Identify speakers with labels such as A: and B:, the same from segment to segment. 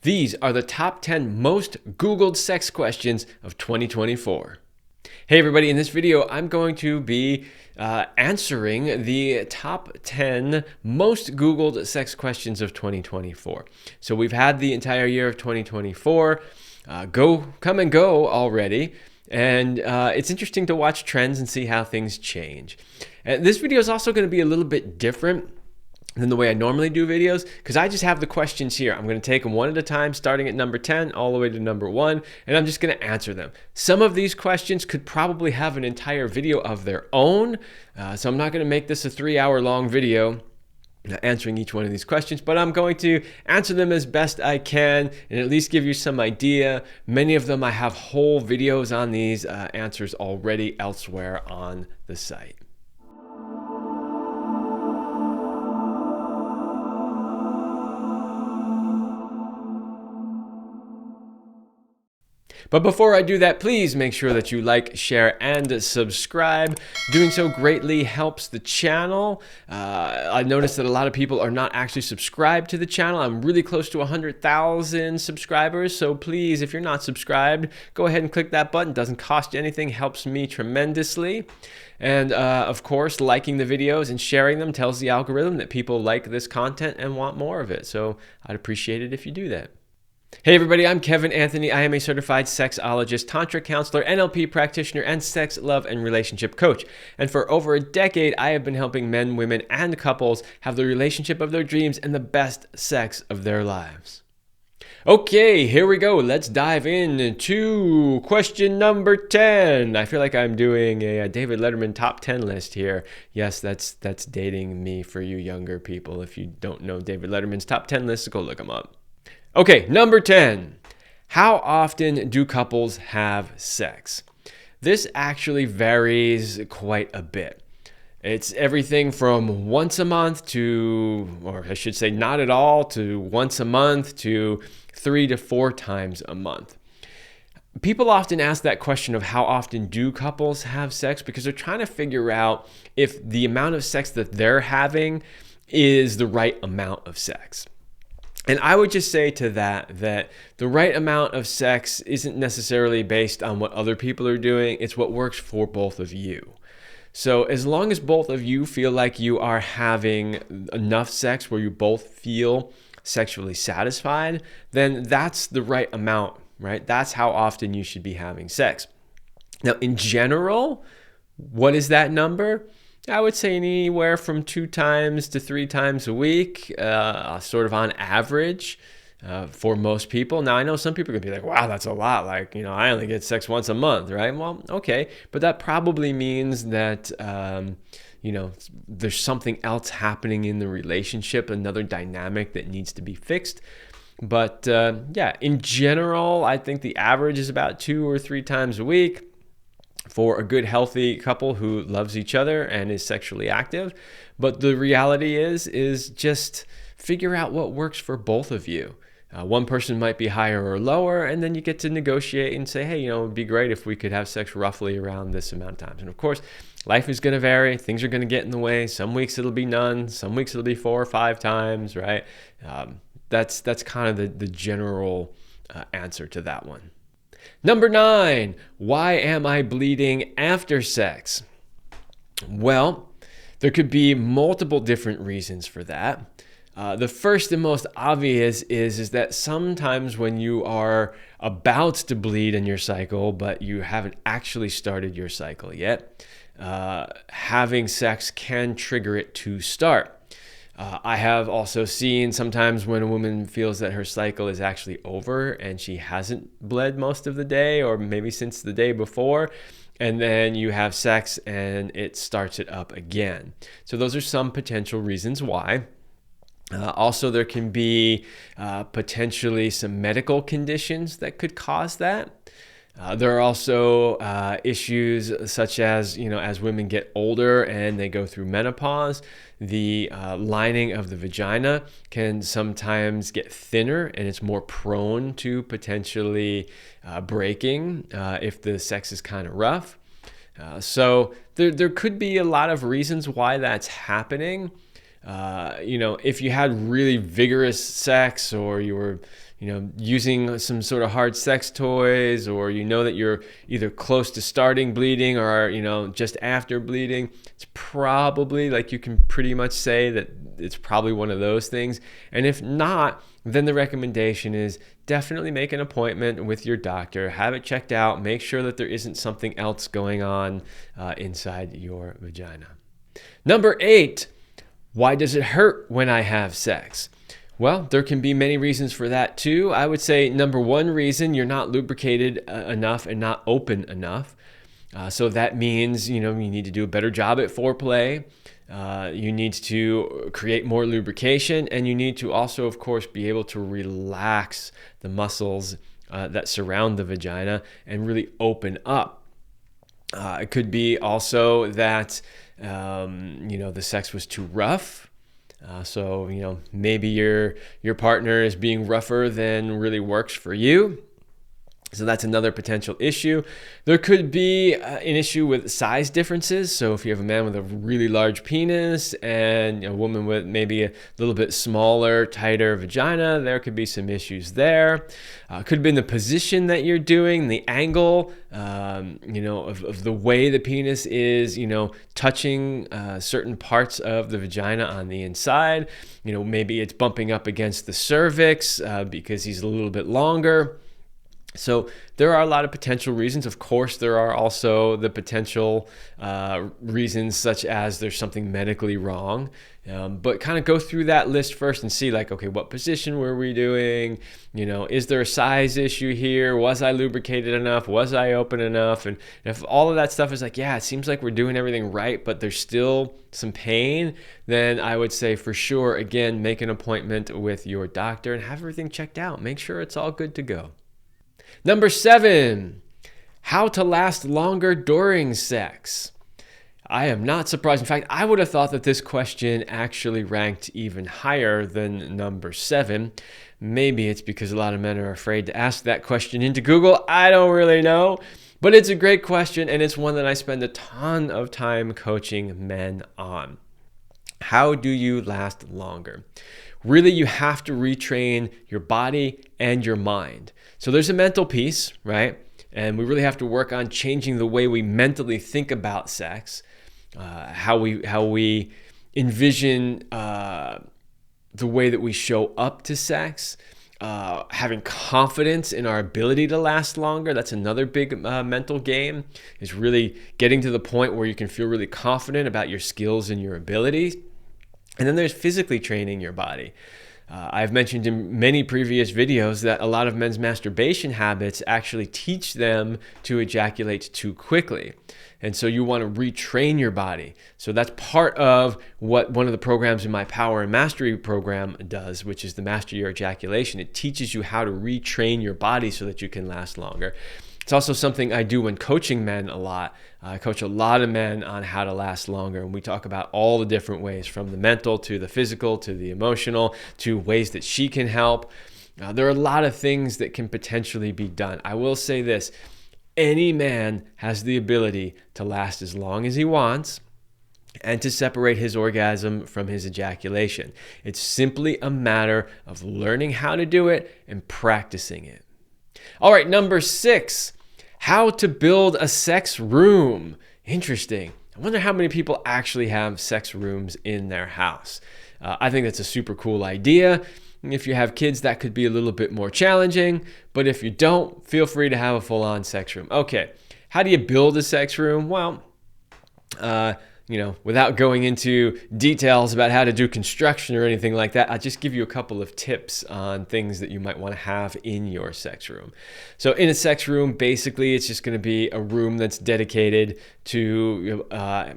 A: These are the top 10 most Googled sex questions of 2024. Hey everybody, in this video, I'm going to be answering the top 10 most Googled sex questions of 2024. So we've had the entire year of 2024 come and go already. And it's interesting to watch trends and see how things change. And this video is also going to be a little bit different than the way I normally do videos, because I just have the questions here. I'm going to take them one at a time, starting at number 10 all the way to number 1, and I'm just going to answer them. Some of these questions could probably have an entire video of their own, so I'm not going to make this a 3-hour long video answering each one of these questions, but I'm going to answer them as best I can and at least give you some idea. Many of them I have whole videos on these answers already elsewhere on the site. But before I do that, please make sure that you like, share, and subscribe. Doing so greatly helps the channel. I noticed that a lot of people are not actually subscribed to the channel. I'm really close to 100,000 subscribers, so please, if you're not subscribed, go ahead and click that button. It doesn't cost you anything, helps me tremendously. And of course, liking the videos and sharing them tells the algorithm that people like this content and want more of it. So I'd appreciate it if you do that. Hey everybody, I'm Kevin Anthony. I am a certified sexologist, Tantra Counselor, NLP Practitioner, and sex, love, and relationship coach. And for over a decade, I have been helping men, women, and couples have the relationship of their dreams and the best sex of their lives. Okay, here we go. Let's dive into question number 10. I feel like I'm doing a David Letterman top 10 list here. Yes, that's dating me for you younger people. If you don't know David Letterman's top 10 list, go look them up. Okay, number 10. How often do couples have sex? This actually varies quite a bit. It's everything from once a month to, or I should say not at all, to once a month to 3 to 4 times a month. People often ask that question of how often do couples have sex because they're trying to figure out if the amount of sex that they're having is the right amount of sex. And I would just say to that the right amount of sex isn't necessarily based on what other people are doing. It's what works for both of you. So as long as both of you feel like you are having enough sex where you both feel sexually satisfied, then that's the right amount, right? That's how often you should be having sex. Now, in general, what is that number? I would say anywhere from 2 times to 3 times a week, sort of on average for most people. Now, I know some people are going to be like, wow, that's a lot. Like, I only get sex once a month, right? Well, okay. But that probably means that, there's something else happening in the relationship, another dynamic that needs to be fixed. But in general, I think the average is about 2 or 3 times a week for a good, healthy couple who loves each other and is sexually active. But the reality is just figure out what works for both of you. One person might be higher or lower, and then you get to negotiate and say, hey, it would be great if we could have sex roughly around this amount of times. And of course, life is going to vary. Things are going to get in the way. Some weeks it'll be none. Some weeks it'll be 4 or 5 times, right? That's kind of the general answer to that one. Number 9, why am I bleeding after sex? Well, there could be multiple different reasons for that. The first and most obvious is that sometimes when you are about to bleed in your cycle, but you haven't actually started your cycle yet, having sex can trigger it to start. I have also seen sometimes when a woman feels that her cycle is actually over and she hasn't bled most of the day or maybe since the day before, and then you have sex and it starts it up again. So those are some potential reasons why. Also, there can be potentially some medical conditions that could cause that. There are also issues such as, as women get older and they go through menopause, the lining of the vagina can sometimes get thinner and it's more prone to potentially breaking if the sex is kind of rough. So there could be a lot of reasons why that's happening. If you had really vigorous sex, or you were using some sort of hard sex toys, or that you're either close to starting bleeding or just after bleeding, it's probably, like, you can pretty much say that it's probably one of those things. And if not, then the recommendation is definitely make an appointment with your doctor, have it checked out, make sure that there isn't something else going on inside your vagina. Number 8, why does it hurt when I have sex? Well, there can be many reasons for that too. I would say number 1 reason, you're not lubricated enough and not open enough. So that means, you need to do a better job at foreplay. You need to create more lubrication, and you need to also, of course, be able to relax the muscles that surround the vagina and really open up. It could be also that, the sex was too rough. So maybe your partner is being rougher than really works for you. So that's another potential issue. There could be an issue with size differences. So if you have a man with a really large penis and a woman with maybe a little bit smaller, tighter vagina, there could be some issues there. Could be in the position that you're doing, the angle, of the way the penis is, touching certain parts of the vagina on the inside. Maybe it's bumping up against the cervix because he's a little bit longer. So there are a lot of potential reasons. Of course, there are also the potential reasons, such as there's something medically wrong. But kind of go through that list first and see, like, okay, what position were we doing? Is there a size issue here? Was I lubricated enough? Was I open enough? And if all of that stuff is like, yeah, it seems like we're doing everything right, but there's still some pain, then I would say for sure, again, make an appointment with your doctor and have everything checked out. Make sure it's all good to go. Number 7, how to last longer during sex. I am not surprised. In fact, I would have thought that this question actually ranked even higher than number 7. Maybe it's because a lot of men are afraid to ask that question into Google. I don't really know. But it's a great question, and it's one that I spend a ton of time coaching men on. How do you last longer? Really, you have to retrain your body and your mind. So there's a mental piece, right? And we really have to work on changing the way we mentally think about sex, how we envision the way that we show up to sex, having confidence in our ability to last longer. That's another big mental game, is really getting to the point where you can feel really confident about your skills and your abilities. And then there's physically training your body. I've mentioned in many previous videos that a lot of men's masturbation habits actually teach them to ejaculate too quickly. And so you want to retrain your body. So that's part of what one of the programs in my Power and Mastery program does, which is the Master Your Ejaculation. It teaches you how to retrain your body so that you can last longer. It's also something I do when coaching men a lot. I coach a lot of men on how to last longer, and we talk about all the different ways, from the mental to the physical to the emotional to ways that she can help. There are a lot of things that can potentially be done. I will say this: any man has the ability to last as long as he wants and to separate his orgasm from his ejaculation. It's simply a matter of learning how to do it and practicing it. All right, number 6, how to build a sex room. Interesting. I wonder how many people actually have sex rooms in their house. I think that's a super cool idea. If you have kids, that could be a little bit more challenging, but if you don't, feel free to have a full-on sex room. Okay, how do you build a sex room? Well, without going into details about how to do construction or anything like that, I'll just give you a couple of tips on things that you might want to have in your sex room. So in a sex room, basically, it's just going to be a room that's dedicated to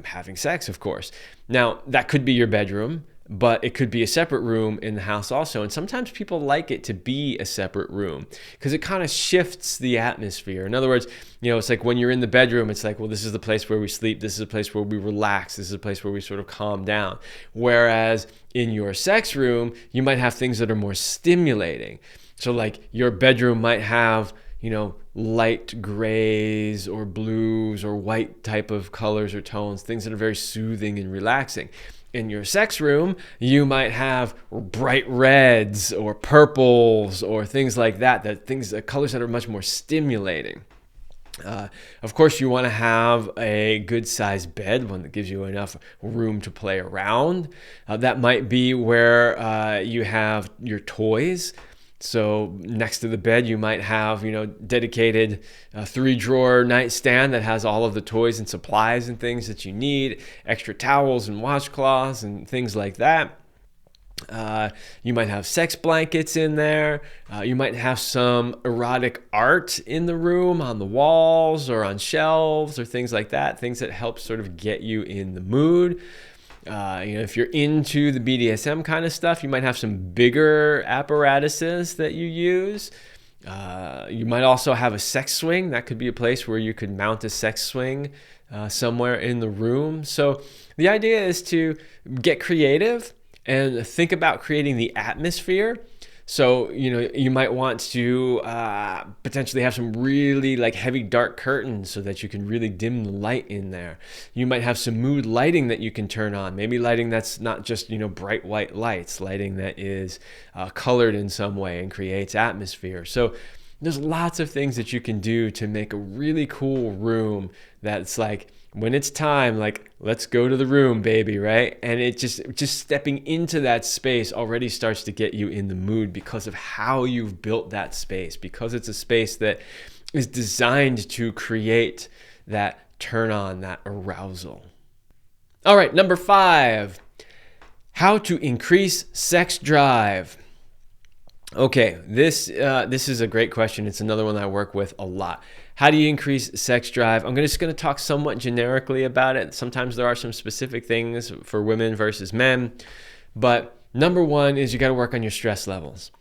A: having sex, of course. Now, that could be your bedroom, but it could be a separate room in the house also. And sometimes people like it to be a separate room because it kind of shifts the atmosphere. In other words, it's like when you're in the bedroom, it's like, well, this is the place where we sleep. This is a place where we relax. This is a place where we sort of calm down. Whereas in your sex room, you might have things that are more stimulating. So like your bedroom might have, light grays or blues or white type of colors or tones, things that are very soothing and relaxing. in your sex room, you might have bright reds or purples or things like that, colors that are much more stimulating. Of course, you want to have a good sized bed, one that gives you enough room to play around. That might be where you have your toys. So next to the bed, you might have, dedicated 3-drawer nightstand that has all of the toys and supplies and things that you need, extra towels and washcloths and things like that. You might have sex blankets in there. You might have some erotic art in the room on the walls or on shelves or things like that, things that help sort of get you in the mood. If you're into the BDSM kind of stuff, you might have some bigger apparatuses that you use. You might also have a sex swing. That could be a place where you could mount a sex swing somewhere in the room. So the idea is to get creative and think about creating the atmosphere. So, you might want to potentially have some really heavy dark curtains so that you can really dim the light in there. You might have some mood lighting that you can turn on. Maybe lighting that's not just, bright white lights, lighting that is colored in some way and creates atmosphere. So there's lots of things that you can do to make a really cool room that's when it's time, let's go to the room, baby, right? And it just stepping into that space already starts to get you in the mood because of how you've built that space, because it's a space that is designed to create that turn on, that arousal. All right, number 5, how to increase sex drive. Okay, this is a great question. It's another one that I work with a lot. How do you increase sex drive? I'm just going to talk somewhat generically about it. Sometimes there are some specific things for women versus men. But number 1 is you got to work on your stress levels.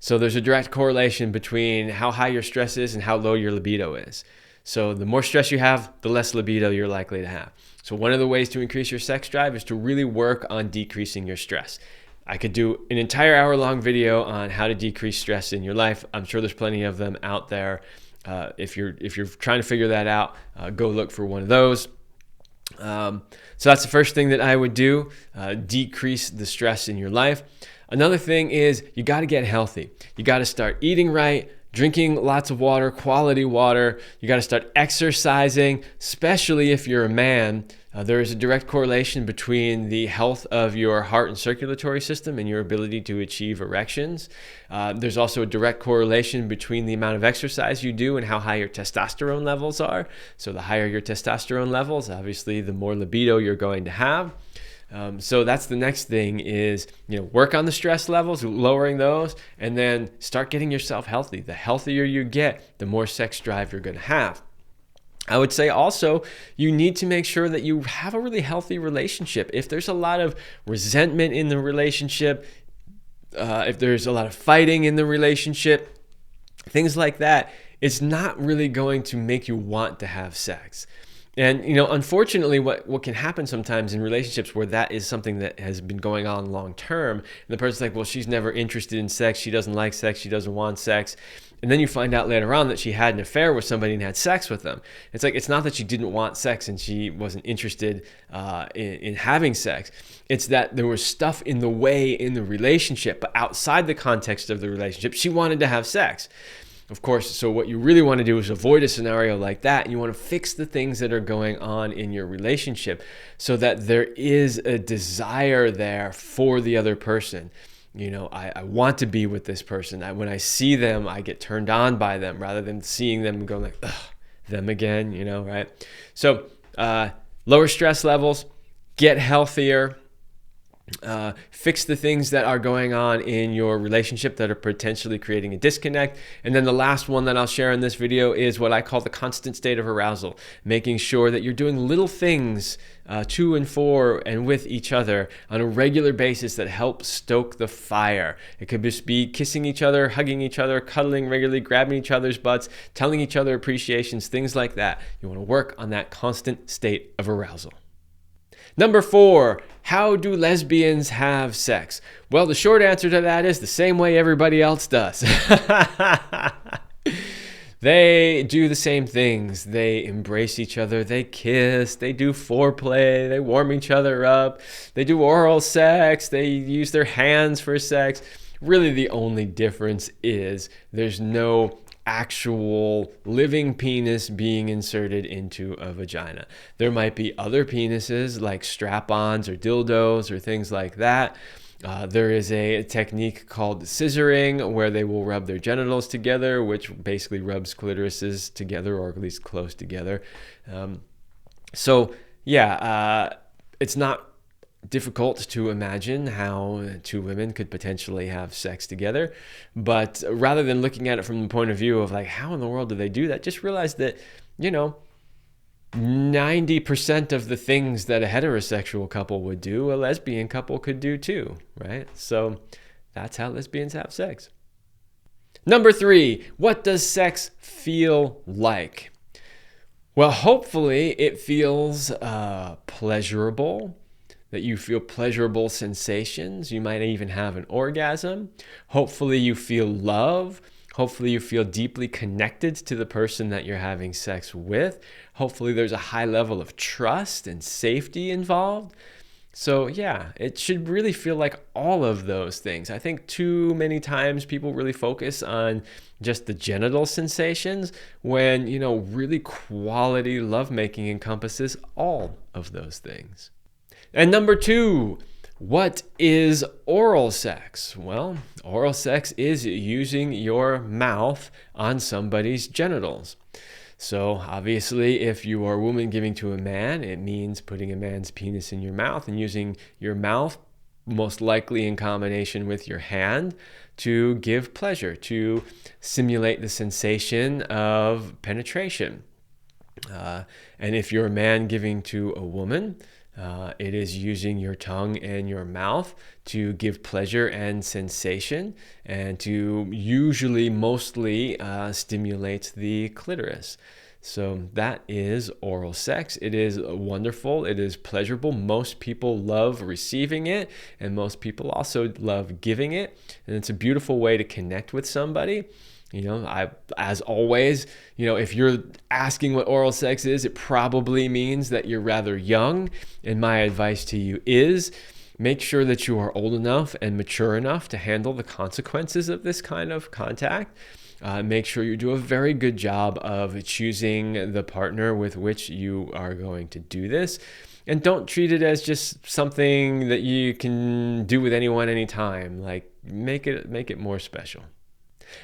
A: So there's a direct correlation between how high your stress is and how low your libido is. So the more stress you have, the less libido you're likely to have. So one of the ways to increase your sex drive is to really work on decreasing your stress. I could do an entire hour-long video on how to decrease stress in your life. I'm sure there's plenty of them out there. If you're trying to figure that out, go look for one of those. So that's the first thing that I would do, decrease the stress in your life. Another thing is you got to get healthy. You got to start eating right, drinking lots of water, quality water. You got to start exercising, especially if you're a man. There is a direct correlation between the health of your heart and circulatory system and your ability to achieve erections. There's also a direct correlation between the amount of exercise you do and how high your testosterone levels are. So the higher your testosterone levels, obviously the more libido you're going to have. So that's the next thing is, work on the stress levels, lowering those, and then start getting yourself healthy. The healthier you get, the more sex drive you're going to have. I would say also you need to make sure that you have a really healthy relationship. If there's a lot of resentment in the relationship, if there's a lot of fighting in the relationship, things like that, it's not really going to make you want to have sex. And, unfortunately, what can happen sometimes in relationships where that is something that has been going on long term, and the person's like, well, she's never interested in sex, she doesn't like sex, she doesn't want sex. And then you find out later on that she had an affair with somebody and had sex with them. It's not that she didn't want sex and she wasn't interested in having sex. It's that there was stuff in the way in the relationship, but outside the context of the relationship, she wanted to have sex. Of course, so what you really want to do is avoid a scenario like that, and you want to fix the things that are going on in your relationship so that there is a desire there for the other person. I want to be with this person. When I see them, I get turned on by them rather than seeing them and going ugh, them again, right? So lower stress levels, get healthier, fix the things that are going on in your relationship that are potentially creating a disconnect. And then the last one that I'll share in this video is what I call the constant state of arousal, making sure that you're doing little things to and for and with each other on a regular basis that help stoke the fire. It could just be kissing each other, hugging each other, cuddling regularly, grabbing each other's butts, telling each other appreciations, things like that. You want to work on that constant state of arousal. Number 4, how do lesbians have sex? Well, the short answer to that is the same way everybody else does. They do the same things. They embrace each other, they kiss, they do foreplay, they warm each other up, they do oral sex, they use their hands for sex. Really, the only difference is there's no actual living penis being inserted into a vagina. There might be other penises like strap-ons or dildos or things like that. There is a technique called scissoring where they will rub their genitals together, which basically rubs clitorises together, or at least close together. It's not difficult to imagine how two women could potentially have sex together. But rather than looking at it from the point of view of like, how in the world do they do that? Just realize that, 90% of the things that a heterosexual couple would do, a lesbian couple could do too, right? So that's how lesbians have sex. Number 3, what does sex feel like? Well, hopefully it feels pleasurable, that you feel pleasurable sensations. You might even have an orgasm. Hopefully you feel love. Hopefully you feel deeply connected to the person that you're having sex with. Hopefully there's a high level of trust and safety involved. So yeah, it should really feel like all of those things. I think too many times people really focus on just the genital sensations when, really quality lovemaking encompasses all of those things. And number 2, what is oral sex? Well, oral sex is using your mouth on somebody's genitals. So obviously, if you are a woman giving to a man, it means putting a man's penis in your mouth and using your mouth, most likely in combination with your hand, to give pleasure, to simulate the sensation of penetration. And if you're a man giving to a woman, it is using your tongue and your mouth to give pleasure and sensation, and to usually mostly stimulate the clitoris. So that is oral sex. It is wonderful. It is pleasurable. Most people love receiving it, and most people also love giving it. And it's a beautiful way to connect with somebody. As always, if you're asking what oral sex is, it probably means that you're rather young. And my advice to you is make sure that you are old enough and mature enough to handle the consequences of this kind of contact. Make sure you do a very good job of choosing the partner with which you are going to do this. And don't treat it as just something that you can do with anyone, anytime. Like, make it more special.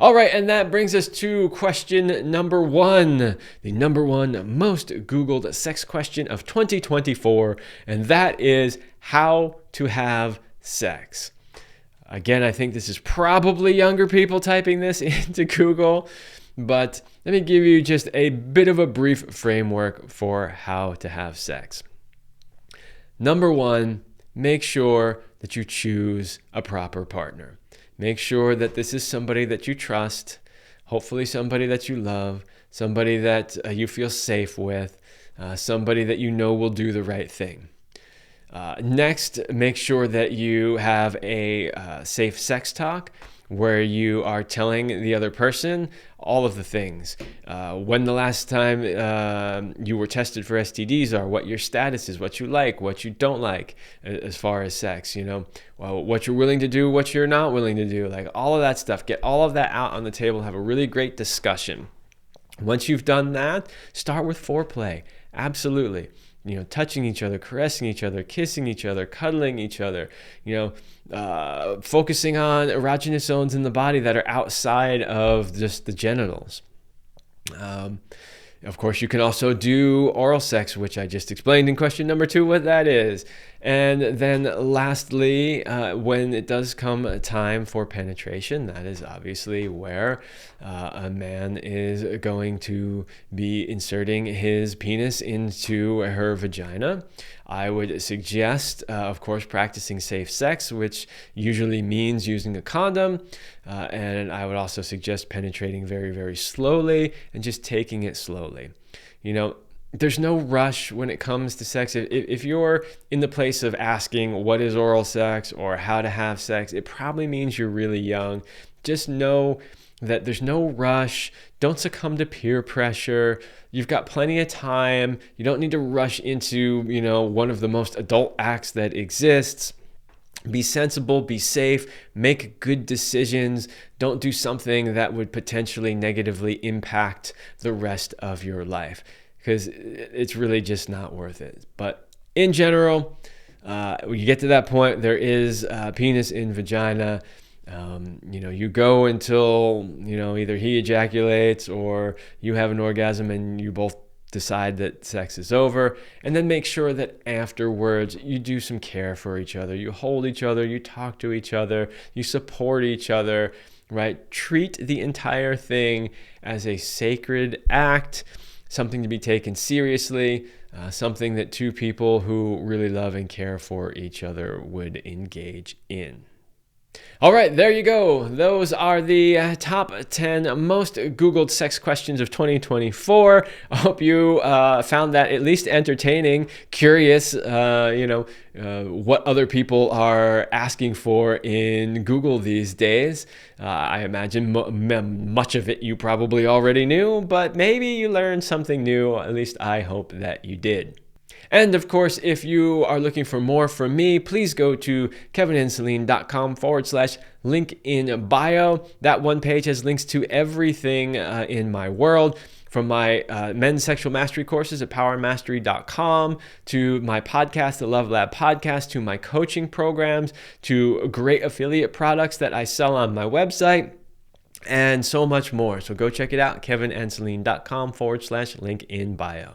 A: All right, and that brings us to question number 1, the number 1 most Googled sex question of 2024, and that is how to have sex. Again, I think this is probably younger people typing this into Google, but let me give you just a bit of a brief framework for how to have sex. Number 1, make sure that you choose a proper partner. Make sure that this is somebody that you trust, hopefully somebody that you love, somebody that you feel safe with, somebody that you know will do the right thing. Next, make sure that you have a safe sex talk where you are telling the other person all of the things. When the last time you were tested for STDs are, what your status is, what you like, what you don't like as far as sex, what you're willing to do, what you're not willing to do, like all of that stuff. Get all of that out on the table, have a really great discussion. Once you've done that, start with foreplay. Absolutely. Touching each other, caressing each other, kissing each other, cuddling each other, focusing on erogenous zones in the body that are outside of just the genitals. Of course, you can also do oral sex, which I just explained in question number 2 what that is. And then lastly, when it does come time for penetration, that is obviously where a man is going to be inserting his penis into her vagina. I would suggest, of course, practicing safe sex, which usually means using a condom. And I would also suggest penetrating very, very slowly and just taking it slowly. There's no rush when it comes to sex. If you're in the place of asking what is oral sex or how to have sex, it probably means you're really young. just know that there's no rush. Don't succumb to peer pressure. You've got plenty of time. You don't need to rush into, one of the most adult acts that exists. Be sensible, be safe, make good decisions. Don't do something that would potentially negatively impact the rest of your life, because it's really just not worth it. But in general, when you get to that point, there is penis in vagina. You go until, either he ejaculates or you have an orgasm and you both decide that sex is over, and then make sure that afterwards you do some care for each other. You hold each other, you talk to each other, you support each other, right? Treat the entire thing as a sacred act, something to be taken seriously, something that two people who really love and care for each other would engage in. All right, there you go. Those are the top 10 most Googled sex questions of 2024. I hope you found that at least entertaining, curious, what other people are asking for in Google these days. I imagine much of it you probably already knew, but maybe you learned something new. At least I hope that you did. And of course, if you are looking for more from me, please go to kevinandceline.com/link in bio. That one page has links to everything in my world, from my men's sexual mastery courses at powermastery.com, to my podcast, the Love Lab podcast, to my coaching programs, to great affiliate products that I sell on my website, and so much more. So go check it out, kevinandceline.com/link in bio.